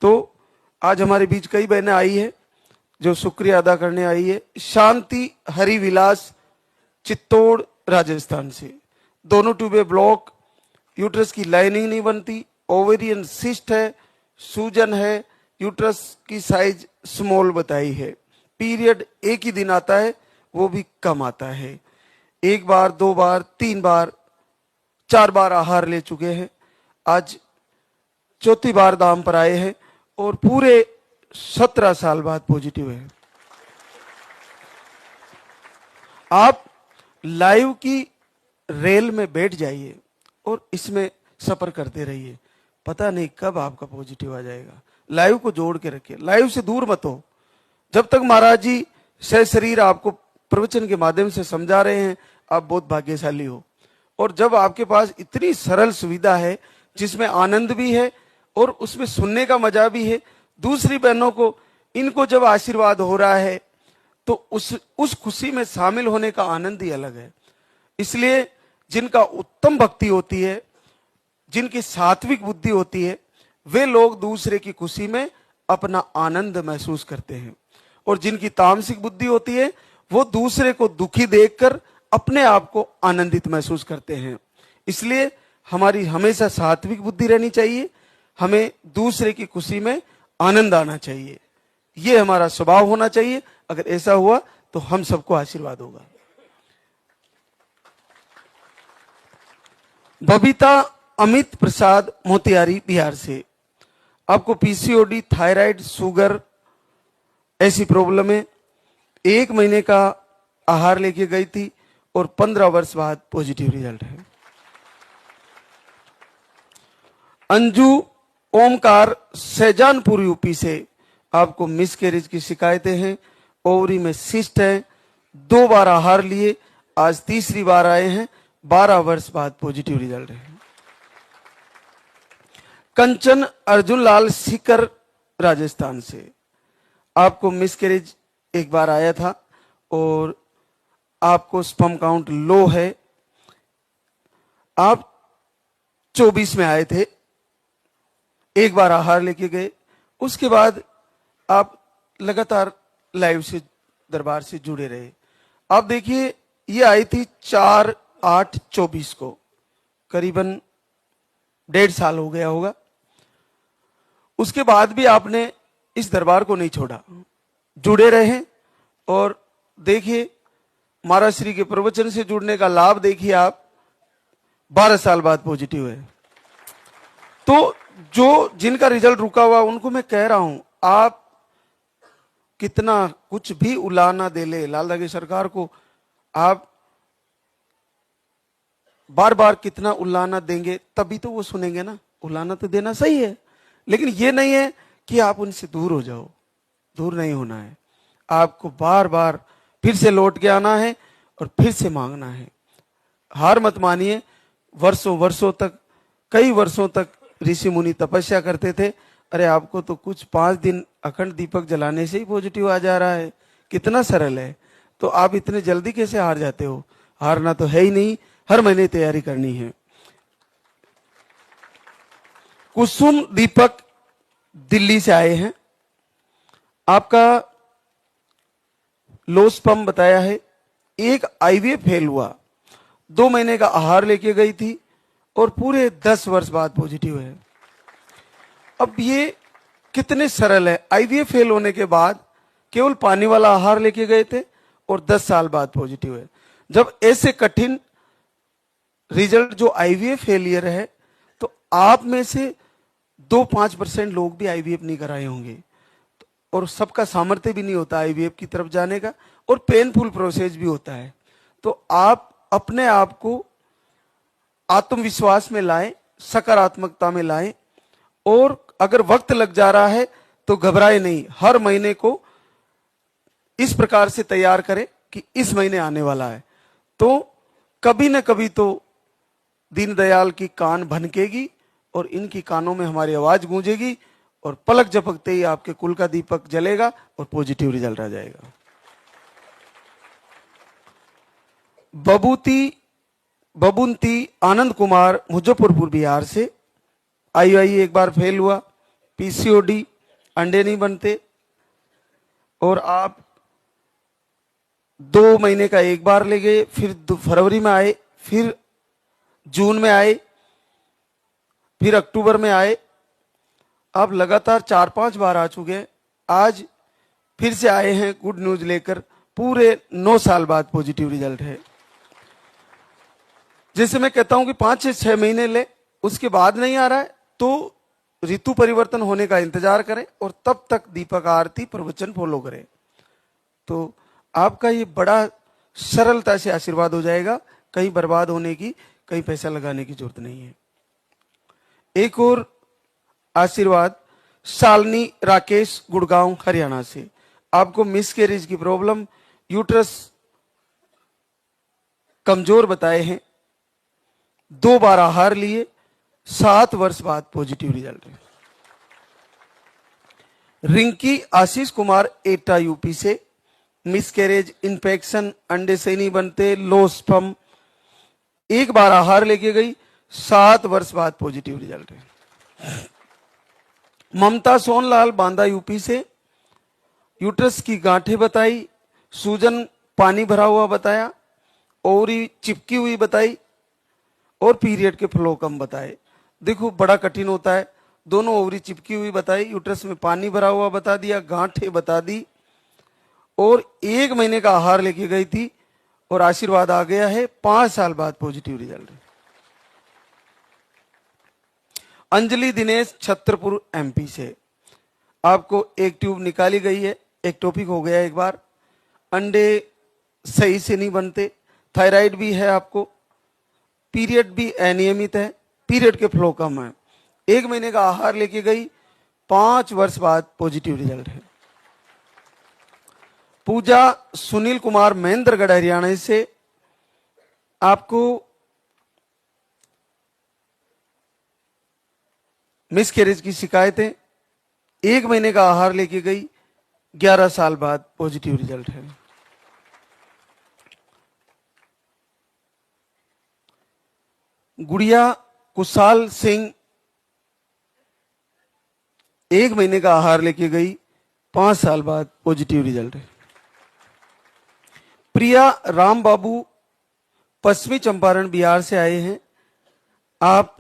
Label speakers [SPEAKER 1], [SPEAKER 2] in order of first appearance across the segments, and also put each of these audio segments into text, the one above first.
[SPEAKER 1] तो आज हमारे बीच कई बहनें आई है जो शुक्रिया अदा करने आई है। शांति हरिविलास चित्तौड़ राजस्थान से, दोनों ट्यूबे ब्लॉक, यूट्रस की लाइनिंग नहीं बनती, ओवेरियन सिस्ट है, सूजन है, यूट्रस की साइज स्मॉल बताई है, पीरियड एक ही दिन आता है वो भी कम आता है, 1 बार 2 बार 3 बार 4 बार आहार ले चुके हैं, आज 4थी बार दाम पर आए हैं और पूरे 17 साल बाद पॉजिटिव है। आप लाइव की रेल में बैठ जाइए और इसमें सफर करते रहिए, पता नहीं कब आपका पॉजिटिव आ जाएगा। लाइव को जोड़ के रखिए, लाइव से दूर मत हो। जब तक महाराज जी सशरीर आपको प्रवचन के माध्यम से समझा रहे हैं, आप बहुत भाग्यशाली हो। और जब आपके पास इतनी सरल सुविधा है जिसमें आनंद भी है और उसमें सुनने का मजा भी है, दूसरी बहनों को इनको जब आशीर्वाद हो रहा है तो उस खुशी में शामिल होने का आनंद ही अलग है। इसलिए जिनका उत्तम भक्ति होती है, जिनकी सात्विक बुद्धि होती है, वे लोग दूसरे की खुशी में अपना आनंद महसूस करते हैं, और जिनकी तामसिक बुद्धि होती है वो दूसरे को दुखी देखकर अपने आप को आनंदित महसूस करते हैं। इसलिए हमारी हमेशा सात्विक बुद्धि रहनी चाहिए, हमें दूसरे की खुशी में आनंद आना चाहिए, ये हमारा स्वभाव होना चाहिए। अगर ऐसा हुआ तो हम सबको आशीर्वाद होगा। बबीता अमित प्रसाद मोतिहारी बिहार से, आपको पीसीओडी, थायराइड, शुगर ऐसी प्रॉब्लम है, 1 महीने का आहार लेके गई थी और 15 वर्ष बाद पॉजिटिव रिजल्ट है। अंजू ओमकार शहजानपुर यूपी से, आपको मिसकैरेज की शिकायतें हैं, ओवरी में सिस्ट है, 2 बार आहार लिए, आज 3री बार आए हैं, 12 वर्ष बाद पॉजिटिव रिजल्ट है। कंचन अर्जुन लाल सीकर राजस्थान से, आपको मिसकैरेज 1 बार आया था और आपको स्पर्म काउंट लो है, आप 24 में आए थे, 1 बार आहार लेके गए, उसके बाद आप लगातार लाइव से दरबार से जुड़े रहे। आप देखिए ये आई थी 4/8/24 को, करीबन 1.5 साल हो गया होगा। उसके बाद भी आपने इस दरबार को नहीं छोड़ा, जुड़े रहे। और देखिए महाराज श्री के प्रवचन से जुड़ने का लाभ देखिए, आप 12 साल बाद पॉजिटिव है। तो जो जिनका रिजल्ट रुका हुआ उनको मैं कह रहा हूं, आप कितना कुछ भी उलाना दे ले लाल दागे सरकार को, आप बार बार कितना उलाना देंगे तभी तो वो सुनेंगे ना। उलाना तो देना सही है, लेकिन ये नहीं है कि आप उनसे दूर हो जाओ, दूर नहीं होना है। आपको बार बार फिर से लौट के आना है और फिर से मांगना है। हार मत मानिए। वर्षों वर्षों तक, कई वर्षों तक ऋषि मुनि तपस्या करते थे, अरे आपको तो कुछ 5 दिन अखंड दीपक जलाने से ही पॉजिटिव आ जा रहा है, कितना सरल है, तो आप इतने जल्दी कैसे हार जाते हो? हारना तो है ही नहीं, हर महीने तैयारी करनी है। कुसुम दीपक दिल्ली से आए हैं, आपका लो स्पर्म बताया है, 1 आईवीएफ फेल हुआ, 2 महीने का आहार लेके गई थी और पूरे 10 वर्ष बाद पॉजिटिव है। अब ये कितने सरल है, आईवीएफ फेल होने के बाद केवल पानी वाला आहार लेके गए थे और 10 साल बाद पॉजिटिव है। जब ऐसे कठिन रिजल्ट जो आईवीएफ फेलियर है, तो आप में से 2-5% लोग भी आईवीएफ नहीं कराए होंगे, और सबका सामर्थ्य भी नहीं होता आईवीएफ की तरफ जाने का, और पेनफुल प्रोसेस भी होता है। तो आप अपने आप को आत्मविश्वास में लाएं, सकारात्मकता में लाएं, और अगर वक्त लग जा रहा है तो घबराए नहीं। हर महीने को इस प्रकार से तैयार करें कि इस महीने आने वाला है, तो कभी न कभी तो दीनदयाल की कान भनकेगी और इनकी कानों में हमारी आवाज गूंजेगी, और पलक झपकते ही आपके कुल का दीपक जलेगा और पॉजिटिव रिजल्ट आ जाएगा। बबुंती आनंद कुमार मुजफ्फरपुर बिहार से, आईआई 1 बार फेल हुआ, पीसीओडी, अंडे नहीं बनते, और आप 2 महीने का एक बार ले गए, फिर फरवरी में आए, फिर जून में आए, फिर अक्टूबर में आए, आप लगातार 4-5 बार आ चुके हैं। आज फिर से आए हैं गुड न्यूज लेकर, पूरे 9 साल बाद पॉजिटिव रिजल्ट है। जैसे मैं कहता हूं कि 5 से 6 महीने ले, उसके बाद नहीं आ रहा है तो ऋतु परिवर्तन होने का इंतजार करें और तब तक दीपक आरती प्रवचन फॉलो करें, तो आपका ये बड़ा सरलता से आशीर्वाद हो जाएगा। कहीं बर्बाद होने की, कहीं पैसा लगाने की जरूरत नहीं है। एक और आशीर्वाद शालिनी राकेश, गुड़गांव हरियाणा से। आपको मिसकैरेज की प्रॉब्लम, यूट्रस कमजोर बताए हैं, 2 बार आहार लिए, 7 वर्ष बाद पॉजिटिव रिजल्ट है। रिंकी आशीष कुमार, एटा यूपी से। मिसकैरेज, इन्फेक्शन, अंडे सही नहीं बनते, लो स्पर्म, 1 बार आहार लेके गई, 7 वर्ष बाद पॉजिटिव रिजल्ट है। ममता सोनलाल, बांदा यूपी से। यूट्रस की गांठें बताई, सूजन पानी भरा हुआ बताया, ओवरी चिपकी हुई बताई, और पीरियड के फ्लो कम बताए। देखो बड़ा कठिन होता है, दोनों ओवरी चिपकी हुई बताई, यूट्रस में पानी भरा हुआ बता दिया, गांठें बता दी, और 1 महीने का आहार लेके गई थी और आशीर्वाद आ गया है। 5 साल बाद पॉजिटिव रिजल्ट है। अंजलि दिनेश, छतरपुर एमपी से। आपको एक ट्यूब निकाली गई है, एक्टोपिक हो गया एक बार, अंडे सही से नहीं बनते, थायराइड भी है आपको, पीरियड भी अनियमित है, पीरियड के फ्लो कम है, 1 महीने का आहार लेके गई, 5 वर्ष बाद पॉजिटिव रिजल्ट है। पूजा सुनील कुमार, महेंद्रगढ़ हरियाणा से। आपको मिसकैरेज की शिकायतें, 1 महीने का आहार लेके गई, 11 साल बाद पॉजिटिव रिजल्ट है। गुड़िया कुशाल सिंह, 1 महीने का आहार लेके गई, 5 साल बाद पॉजिटिव रिजल्ट है। प्रिया राम बाबू, पश्चिमी चंपारण बिहार से आए हैं। आप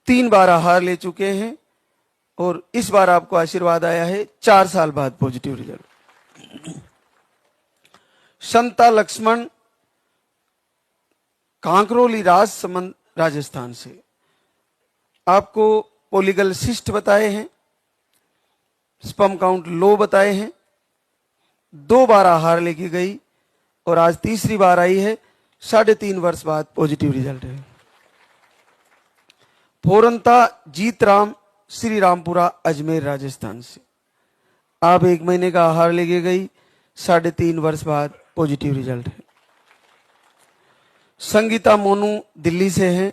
[SPEAKER 1] 3 बार आहार ले चुके हैं और इस बार आपको आशीर्वाद आया है, 4 साल बाद पॉजिटिव रिजल्ट। संता लक्ष्मण, कांकरोली राजसमंद राजस्थान से। आपको पोलिगल सिस्ट बताए हैं, स्पर्म काउंट लो बताए हैं, 2 बार आहार लेके गई और आज तीसरी बार आई है, 3.5 वर्ष बाद पॉजिटिव रिजल्ट है। फोरंता जीत राम, श्री रामपुरा अजमेर राजस्थान से। आप 1 महीने का आहार लेके गई, 3.5 वर्ष बाद पॉजिटिव रिजल्ट है। संगीता मोनू, दिल्ली से हैं।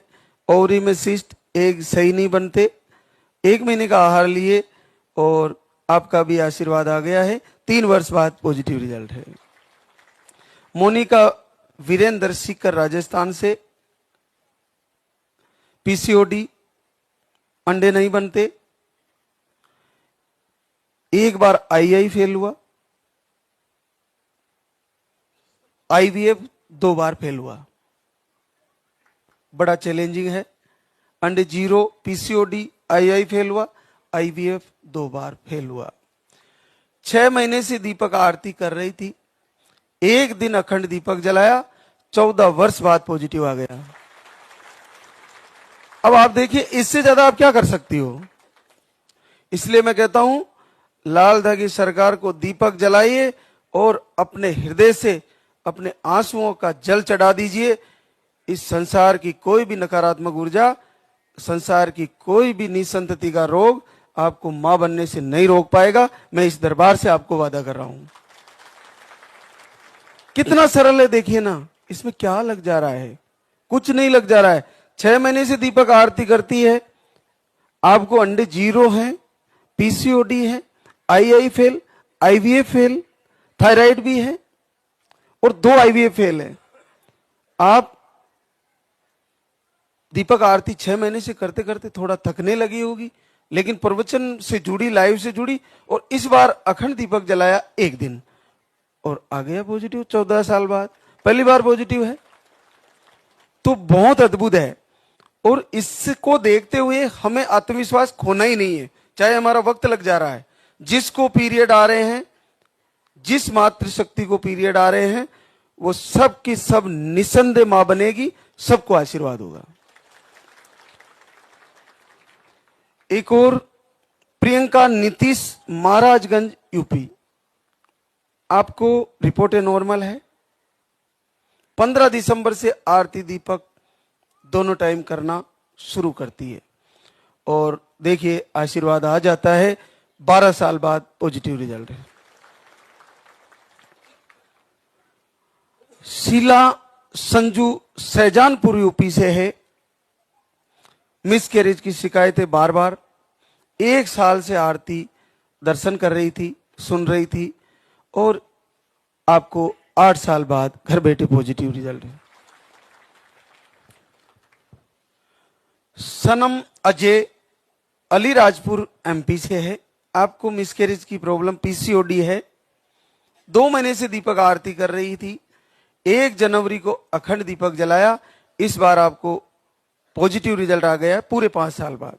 [SPEAKER 1] ओवरी में सिस्ट, एग सही नहीं बनते, 1 महीने का आहार लिए और आपका भी आशीर्वाद आ गया है, 3 वर्ष बाद पॉजिटिव रिजल्ट है। मोनिका वीरेंद्र, सीकर राजस्थान से। पीसीओडी, अंडे नहीं बनते, 1 बार आईआई फेल हुआ, आईवीएफ 2 बार फेल हुआ, बड़ा चैलेंजिंग है। अंडे 0, पीसीओडी, आईआई फेल हुआ, आईवीएफ 2 बार फेल हुआ। 6 महीने से दीपक आरती कर रही थी, 1 दिन अखंड दीपक जलाया, 14 वर्ष बाद पॉजिटिव आ गया। अब आप देखिए, इससे ज्यादा आप क्या कर सकती हो। इसलिए मैं कहता हूं, लाल धागी सरकार को दीपक जलाइए और अपने हृदय से अपने आंसुओं का जल चढ़ा दीजिए। इस संसार की कोई भी नकारात्मक ऊर्जा, संसार की कोई भी निसंतति का रोग आपको मां बनने से नहीं रोक पाएगा। मैं इस दरबार से आपको वादा कर रहा हूं। कितना सरल है, देखिए ना, इसमें क्या लग जा रहा है, कुछ नहीं लग जा रहा है। 6 महीने से दीपक आरती करती है, आपको अंडे 0 हैं, पीसीओडी है, II fail, IVF fail, thyroid भी है और 2 आईवीएफ फेल है। आप दीपक आरती 6 महीने से करते करते थोड़ा थकने लगी होगी, लेकिन प्रवचन से जुड़ी, लाइव से जुड़ी, और इस बार अखंड दीपक जलाया एक दिन और आ गया पॉजिटिव 14 साल बाद, पहली बार पॉजिटिव है। तो बहुत अद्भुत है। और इसको देखते हुए हमें आत्मविश्वास खोना ही नहीं है, चाहे हमारा वक्त लग जा रहा है। जिसको पीरियड आ रहे हैं, जिस मातृशक्ति को पीरियड आ रहे हैं, वो सब की सब निसंदेह मां बनेगी, सबको आशीर्वाद होगा। एक और, प्रियंका नीतीश, महाराजगंज यूपी, आपको रिपोर्ट नॉर्मल है। 15 दिसंबर से आरती दीपक दोनों टाइम करना शुरू करती है और देखिए आशीर्वाद आ जाता है। 12 साल बाद पॉजिटिव रिजल्ट है। शीला संजू, सहजानपुर यूपी से है। मिसकैरेज की शिकायतें बार बार, 1 साल से आरती दर्शन कर रही थी, सुन रही थी, और आपको 8 साल बाद घर बैठे पॉजिटिव रिजल्ट है। सनम अजय, अलीराजपुर एमपी से है। आपको मिसकैरेज की प्रॉब्लम, पीसीओडी है। 2 महीने से दीपक आरती कर रही थी। 1 जनवरी को अखंड दीपक जलाया। इस बार आपको पॉजिटिव रिजल्ट आ गया पूरे 5 साल बाद।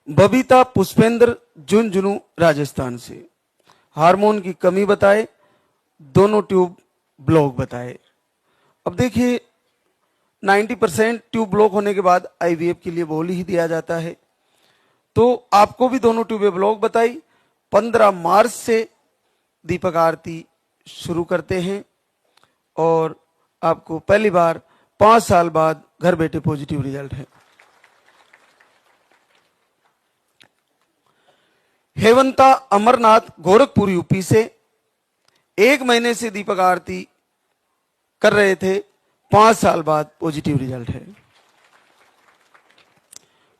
[SPEAKER 1] बबीता पुष्पेंद्र, झुंझुनू राजस्थान से, हार्मोन की कमी बताए, दोनों ट्यूब ब्लॉक बताए। अब देखिए 90% ट्यूब ब्लॉक होने के बाद आईवीएफ के लिए बोल ही दिया जाता है। तो आपको भी दोनों ट्यूबें ब्लॉक बताई। 15 मार्च से दीपक आरती शुरू करते हैं और आपको पहली बार 5 साल बाद घर बैठे पॉजिटिव रिजल्ट है। हेवंता अमरनाथ, गोरखपुर यूपी से, 1 महीने से दीपक आरती कर रहे थे, 5 साल बाद पॉजिटिव रिजल्ट है।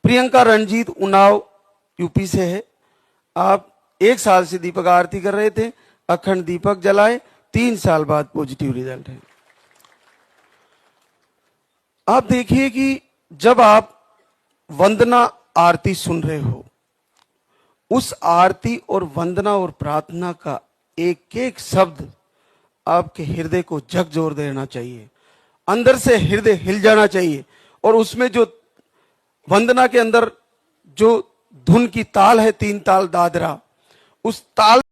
[SPEAKER 1] प्रियंका रंजीत, उन्नाव यूपी से है। आप 1 साल से दीपक आरती कर रहे थे, अखंड दीपक जलाए, 3 साल बाद पॉजिटिव रिजल्ट है। आप देखिए कि जब आप वंदना आरती सुन रहे हो, उस आरती और वंदना और प्रार्थना का एक एक शब्द आपके हृदय को झकझोर देना चाहिए, अंदर से हृदय हिल जाना चाहिए। और उसमें जो वंदना के अंदर जो धुन की ताल है, 3 ताल दादरा, उस ताल